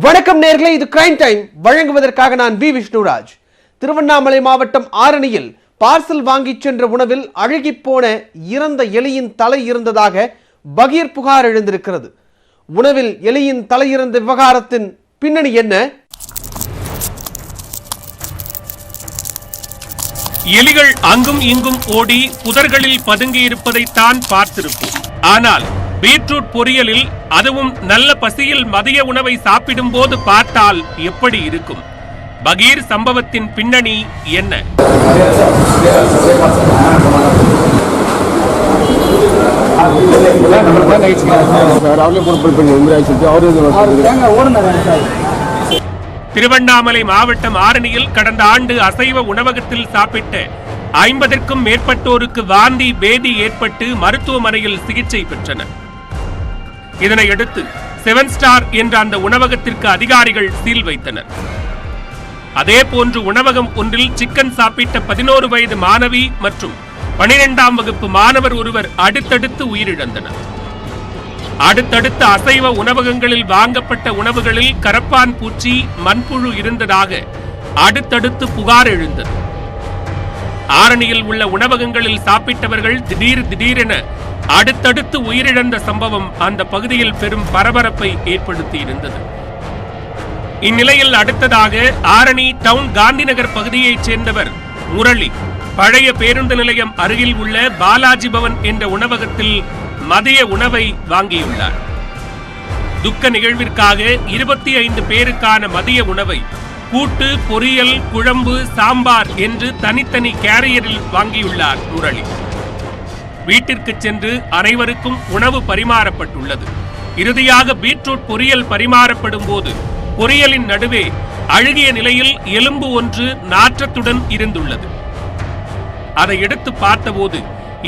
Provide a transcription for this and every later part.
வணக்கம் நேர்களே, இது கிரைம் டைம். வழங்குவதற்காக நான் பி விஷ்ணுராஜ். திருவண்ணாமலை மாவட்டம் ஆரணியில் பார்சல் வாங்கிச் சென்ற உணவில் அழுகிப்போன இறந்த எலியின் தலை இருந்ததாக பகீர் புகார் எழுந்திருக்கிறது. உணவில் எலியின் தலை இருந்த விவகாரத்தின் பின்னணி என்ன? எலிகள் அங்கும் இங்கும் ஓடி புதர்களில் பதுங்கியிருப்பதைத்தான் பார்த்திருப்போம். ஆனால் பீட்ரூட் பொரியலில், அதுவும் நல்ல பசியில் மதிய உணவை சாப்பிடும் போது பார்த்தால் எப்படி இருக்கும்? பகீர் சம்பவத்தின் பின்னணி என்ன? திருவண்ணாமலை மாவட்டம் ஆரணியில் கடந்த ஆண்டு அசைவ உணவகத்தில் சாப்பிட்ட 50க்கும் மேற்பட்டோருக்கு வாந்தி பேதி ஏற்பட்டு மருத்துவமனையில் சிகிச்சை பெற்றனர். இதனையடுத்து 7 ஸ்டார் என்ற அந்த உணவகத்திற்கு அதிகாரிகள் சீல் வைத்தனர். அதேபோன்று உணவகம் ஒன்றில் சிக்கன் சாப்பிட்ட 11 வயது மாணவி மற்றும் 12ஆம் வகுப்பு மாணவர் ஒருவர் அடுத்தடுத்து உயிரிழந்தனர். அடுத்தடுத்த அசைவ உணவகங்களில் வாங்கப்பட்ட உணவுகளில் கரப்பான் பூச்சி, மண்புழு இருந்ததாக அடுத்தடுத்து புகார் எழுந்தது. ஆரணியில் உள்ள உணவகங்களில் சாப்பிட்டவர்கள் திடீரென அடுத்தடுத்து உயிரிழந்த சம்பவம் அந்த பகுதியில் பெரும் பரபரப்பை ஏற்படுத்தி இருந்தது. இந்நிலையில் அடுத்ததாக ஆரணி டவுன் காந்திநகர் பகுதியைச் சேர்ந்தவர் முரளி பழைய பேருந்து நிலையம் அருகில் உள்ள பாலாஜி பவன் என்ற உணவகத்தில் மதிய உணவை வாங்கியுள்ளார். துக்க நிகழ்விற்காக 25 பேருக்கான மதிய உணவை கூட்டு, பொரியல், குழம்பு, சாம்பார் என்று தனித்தனி கேரியரில் வாங்கியுள்ளார் முரளி. வீட்டிற்கு சென்று அனைவருக்கும் உணவு பரிமாறப்பட்டுள்ளது. இறுதியாக பீட்ரூட் பொரியல் பரிமாறப்படும் போது பொரியலின் நடுவே அழுகிய நிலையில் எலும்பு ஒன்று நாற்றத்துடன் இருந்துள்ளது. அதை எடுத்து பார்த்தபோது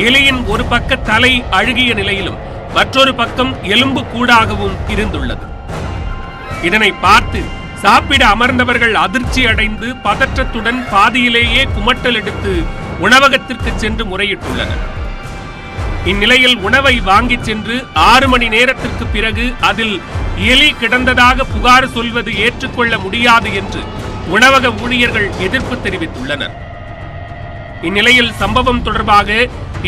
எலியின் ஒரு பக்க தலை அழுகிய நிலையிலும் மற்றொரு பக்கம் எலும்பு கூடாகவும் இருந்துள்ளது. இதனை பார்த்து சாப்பிட அமர்ந்தவர்கள் அதிர்ச்சி அடைந்து பதற்றத்துடன் பாதியிலேயே குமட்டல் எடுத்து உணவகத்திற்கு சென்று முறையிட்டுள்ளனர். இந்நிலையில் உணவை வாங்கிச் சென்று 6 மணி நேரத்திற்கு பிறகு அதில் எலி கிடந்ததாக புகார் சொல்வது ஏற்றுக்கொள்ள முடியாது என்று உணவக ஊழியர்கள் எதிர்ப்பு தெரிவித்துள்ளனர். இந்நிலையில் சம்பவம் தொடர்பாக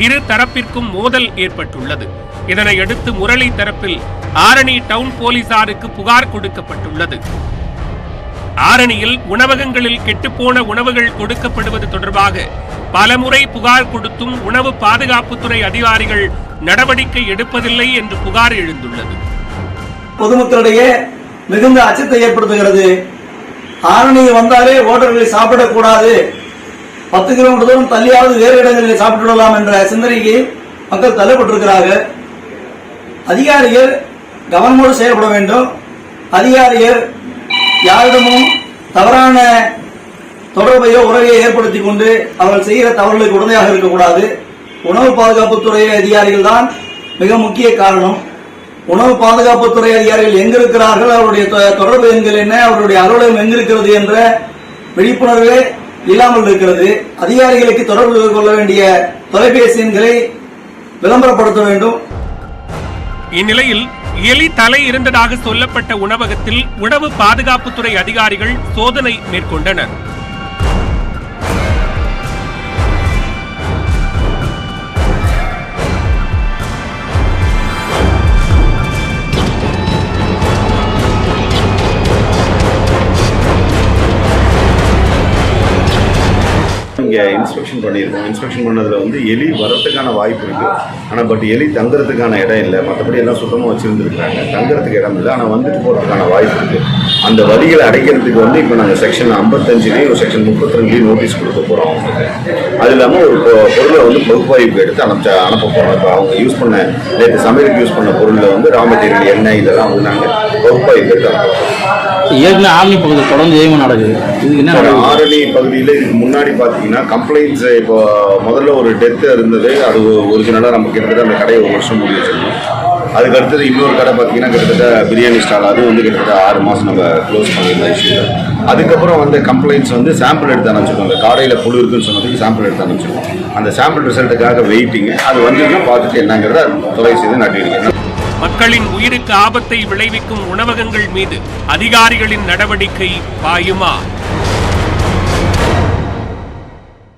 இரு தரப்பிற்கும் மோதல் ஏற்பட்டுள்ளது. இதனையடுத்து முரளி தரப்பில் ஆரணி டவுன் போலீசாருக்கு புகார் கொடுக்கப்பட்டுள்ளது. ஆரணியில் உணவகங்களில் கெட்டுப்போன உணவுகள் கொடுக்கப்படுவது தொடர்பாக பலமுறை புகார் கொடுத்தும் உணவு பாதுகாப்புத்துறை அதிகாரிகள் நடவடிக்கை எடுப்பதில்லை என்று புகார் எழுந்துள்ளது. பொதுமக்களிடையே மிகுந்த அச்சத்தை ஏற்படுத்துகிறது. ஆரணியில் வந்தாலே ஹோட்டல்களில் சாப்பிடக்கூடாது, 10 கிலோமீட்டர் தூரம் தள்ளியாவது வேறு இடங்களில் சாப்பிட்டுவிடலாம் என்ற சிந்தனைக்கு மக்கள் தள்ளப்பட்டிருக்கிறார்கள். அதிகாரிகள் கவனமோடு செயல்பட வேண்டும். அதிகாரிகள் யாரிடமும் தவறான தொடர்பையோ உறவையோ ஏற்படுத்திக் கொண்டு அவர்கள் செய்கிற தவறுகளுக்கு உடனடியாக இருக்கக்கூடாது. உணவு பாதுகாப்புத்துறை அதிகாரிகள் தான் மிக முக்கிய காரணம். உணவு பாதுகாப்புத்துறை அதிகாரிகள் எங்க இருக்கிறார்கள், அவருடைய தொடர்பு எண்கள் என்ன, அவருடைய அலுவலகம் எங்கிருக்கிறது என்ற விழிப்புணர்வே இல்லாமல் இருக்கிறது. அதிகாரிகளுக்கு தொடர்பு கொள்ள வேண்டிய தொலைபேசி எண்களை விளம்பரப்படுத்த வேண்டும். இந்நிலையில் எலி தலை இருந்ததாக சொல்லப்பட்ட உணவகத்தில் உணவு பாதுகாப்புத்துறை அதிகாரிகள் சோதனை மேற்கொண்டனர். இங்கே இன்ஸ்பெக்ஷன் பண்ணியிருக்கோம். இன்ஸ்பெக்ஷன் பண்ணதில் வந்து எலி வரத்துக்கான வாய்ப்பு இருக்குது. ஆனால் பட் எலி தங்குறதுக்கான இடம் இல்லை. மற்றபடி எல்லாம் சுத்தமாக வச்சுருந்துருக்காங்க. தங்குறதுக்கு இடம் இல்லை, ஆனால் வந்துட்டு போகிறதுக்கான வாய்ப்பு இருக்குது. அந்த வழிகளை அடைக்கிறதுக்கு வந்து இப்போ நாங்கள் செக்ஷன் 55 ஒரு செக்ஷன் 32 நோட்டீஸ் கொடுக்க போகிறோம். அது இல்லாமல் ஒரு பொருளை வந்து பகுப்பாய்வுக்கு எடுத்து அனுப்ப போகிறோம். இப்போ அவங்க யூஸ் பண்ண நேற்று சமையலுக்கு யூஸ் பண்ண பொருளில் வந்து ரா மெட்டீரியல் எண்ணெய் இதெல்லாம் வந்து நாங்கள் பகுப்பாய்வுக்கு எடுத்து அனுப்புகிறோம். ஏற்கனவே ஆரணி பகுதியில் தொடர்ந்து ஏமா நடக்குது. இது என்ன ஆரணி பகுதியில் இதுக்கு முன்னாடி பார்த்தீங்கன்னா கம்ப்ளைண்ட்ஸ் இப்போ முதல்ல ஒரு டெத்து இருந்தது. அது ஒரிஜினலாக நம்ம கிட்டத்தட்ட அந்த கடையை 1 வருஷம் மூடி வச்சிருந்தோம். அதுக்கு அடுத்தது இன்னொரு கடை பார்த்தீங்கன்னா கிட்டத்தட்ட பிரியாணி ஸ்டால், அது வந்து கிட்டத்தட்ட 6 மாதம் நம்ம க்ளோஸ் பண்ணியிருந்த இஷ்யூ. அதுக்கப்புறம் வந்து கம்ப்ளைண்ட்ஸ் வந்து சாம்பிள் எடுத்து அனுப்பிச்சிருக்கோம். அந்த காடையில் புழு இருக்குன்னு சொன்னதுக்கு சாம்பிள் எடுத்து அனுப்பிச்சிருக்கோம். அந்த சாம்பிள் ரிசல்ட்டுக்காக வெயிட்டிங்கு. அது வந்து பார்த்துட்டு என்னங்கிறத தொலை செய்து நட்டிருக்கேன். மக்களின் உயிருக்கு ஆபத்தை விளைவிக்கும் உணவகங்கள் மீது அதிகாரிகளின் நடவடிக்கை பாயுமா?